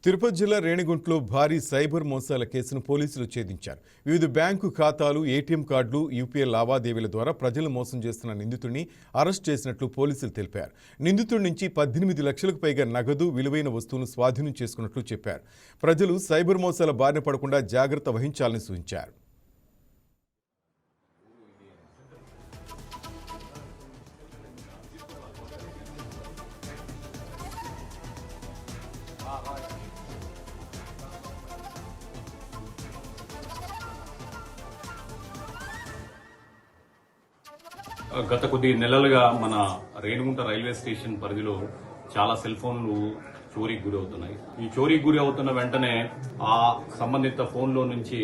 తిరుపతి జిల్లా రేణిగుంటలో భారీ సైబర్ మోసాల కేసును పోలీసులు ఛేదించారు. వివిధ బ్యాంకు ఖాతాలు, ఏటీఎం కార్డులు, యూపీఐ లావాదేవీల ద్వారా ప్రజలు మోసం చేస్తున్న నిందితుడిని అరెస్ట్ చేసినట్లు పోలీసులు తెలిపారు. నిందితుడి నుంచి 18 లక్షలకు పైగా నగదు, విలువైన వస్తువులను స్వాధీనం చేసుకున్నట్లు చెప్పారు. ప్రజలు సైబర్ మోసాల బారిన పడకుండా జాగ్రత్త వహించాలని సూచించారు. గత కొద్ది నెలలుగా మన రేణిగుంట రైల్వే స్టేషన్ పరిధిలో చాలా సెల్ ఫోన్లు చోరీకి గురి అవుతున్నాయి. ఈ చోరీకి గురి అవుతున్న వెంటనే ఆ సంబంధిత ఫోన్లో నుంచి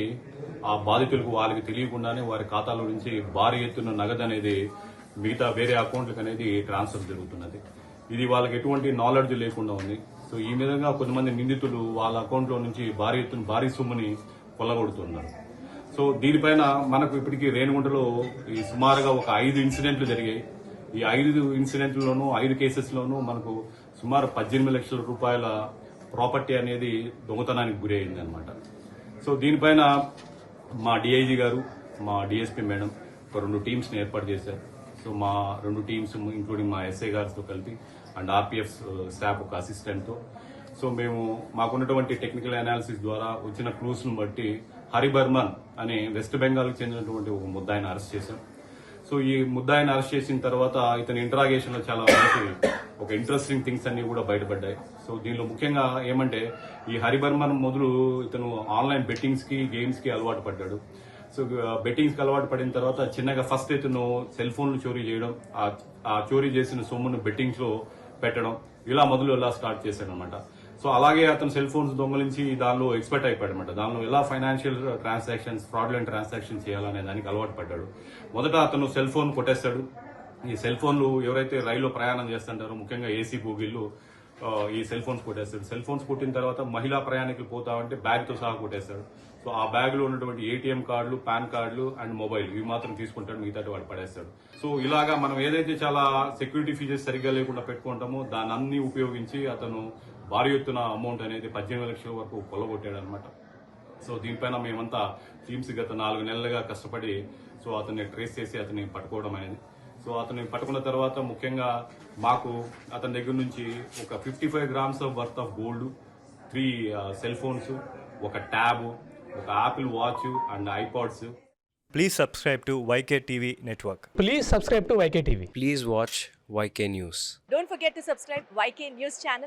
ఆ బాధితులకు వాళ్ళకి తెలియకుండానే వారి ఖాతాలో నుంచి భారీ ఎత్తున నగదు అనేది మిగతా వేరే అకౌంట్లకు అనేది ట్రాన్స్ఫర్ జరుగుతున్నది. ఇది వాళ్ళకి ఎటువంటి నాలెడ్జ్ లేకుండా ఉంది. సో ఈ విధంగా కొంతమంది నిందితులు వాళ్ళ అకౌంట్లో నుంచి భారీ సొమ్ముని కొల్లగొడుతున్నారు. సో దీనిపైన మనకు ఇప్పటికీ రేణిగుంటలో ఈ సుమారుగా ఒక 5 ఇన్సిడెంట్లు జరిగాయి. ఈ 5 ఇన్సిడెంట్లలోనూ 5 కేసెస్లోనూ మనకు సుమారు 18 లక్షల రూపాయల ప్రాపర్టీ అనేది దొంగతనానికి గురి అయింది అనమాట. సో దీనిపైన మా డిఐజీ గారు, మా డిఎస్పీ మేడం ఒక 2 టీమ్స్ని ఏర్పాటు చేశారు. సో మా 2 టీమ్స్ ఇంక్లూడింగ్ మా ఎస్ఐ గారితో కలిపి అండ్ ఆర్పీఎఫ్ స్టాఫ్ ఒక అసిస్టెంట్తో సో మేము మాకున్నటువంటి టెక్నికల్ అనాలిసిస్ ద్వారా వచ్చిన క్లూస్ను బట్టి హరిబర్మన్ అనే వెస్ట్ బెంగాల్కి చెందినటువంటి ఒక ముద్దాయిని అరెస్ట్ చేశాం. సో ఈ ముద్దాయిని అరెస్ట్ చేసిన తర్వాత ఇతని ఇంటరాగేషన్ లో చాలా మంచి ఒక ఇంట్రెస్టింగ్ థింగ్స్ అన్ని కూడా బయటపడ్డాయి. సో దీనిలో ముఖ్యంగా ఏమంటే ఈ హరిబర్మన్ మొదలు ఇతను ఆన్లైన్ బెట్టింగ్స్ కి, గేమ్స్ కి అలవాటు పడ్డాడు. సో బెట్టింగ్స్ కి అలవాటు పడిన తర్వాత చిన్నగా ఫస్ట్ ఇతను సెల్ ఫోన్లు చోరీ చేయడం, ఆ చోరీ చేసిన సొమ్మును బెట్టింగ్స్ లో పెట్టడం, ఇలా స్టార్ట్ చేశాడు అనమాట. సో అలాగే అతను సెల్ ఫోన్స్ దొంగలించి దానిలో ఎక్స్పర్ట్ అయిపోయాడు అనమాట. దానిలో ఎలా ఫైనాన్షియల్ ట్రాన్సాక్షన్స్, ఫ్రాడ్లెంట్ ట్రాన్సాక్షన్ చేయాలనే దానికి అలవాటు పడ్డాడు. మొదట అతను సెల్ ఫోన్ కొట్టేస్తాడు. ఈ సెల్ ఫోన్లు ఎవరైతే రైల్లో ప్రయాణం చేస్తుంటారో ముఖ్యంగా ఏసీ బోగీళ్ళు ఈ సెల్ ఫోన్స్ కొట్టేస్తాడు. సెల్ ఫోన్స్ కొట్టిన తర్వాత మహిళా ప్రయాణికులు పోతామంటే బ్యాగ్ తో సహా కొట్టేస్తాడు. సో ఆ బ్యాగ్ లో ఉన్నటువంటి ఏటీఎం కార్డులు, పాన్ కార్డులు అండ్ మొబైల్ ఇవి మాత్రం తీసుకుంటాడు, మిగతా వాడు పడేస్తాడు. సో ఇలాగా మనం ఏదైతే చాలా సెక్యూరిటీ ఫీచర్స్ సరిగ్గా లేకుండా పెట్టుకుంటామో దాన్ని అన్ని ఉపయోగించి అతను భారీ ఎత్తున అమౌంట్ అనేది 18 లక్షల వరకు కొల్లగొట్టాడు అనమాట. సో దీనిపైన మేమంతా టీమ్స్ గత 4 నెలలుగా కష్టపడి సో అతన్ని ట్రేస్ చేసి అతన్ని పట్టుకోవడం అనేది. సో అతన్ని పట్టుకున్న తర్వాత ముఖ్యంగా మాకు అతని దగ్గర నుంచి ఒక 55 grams worth of gold, 3 cell phones, ఒక ట్యాబ్, ఒక Apple watch and iPods. Please subscribe to YK TV Network. Please subscribe to YK TV. Please watch YK News. Don't forget to subscribe YK News channel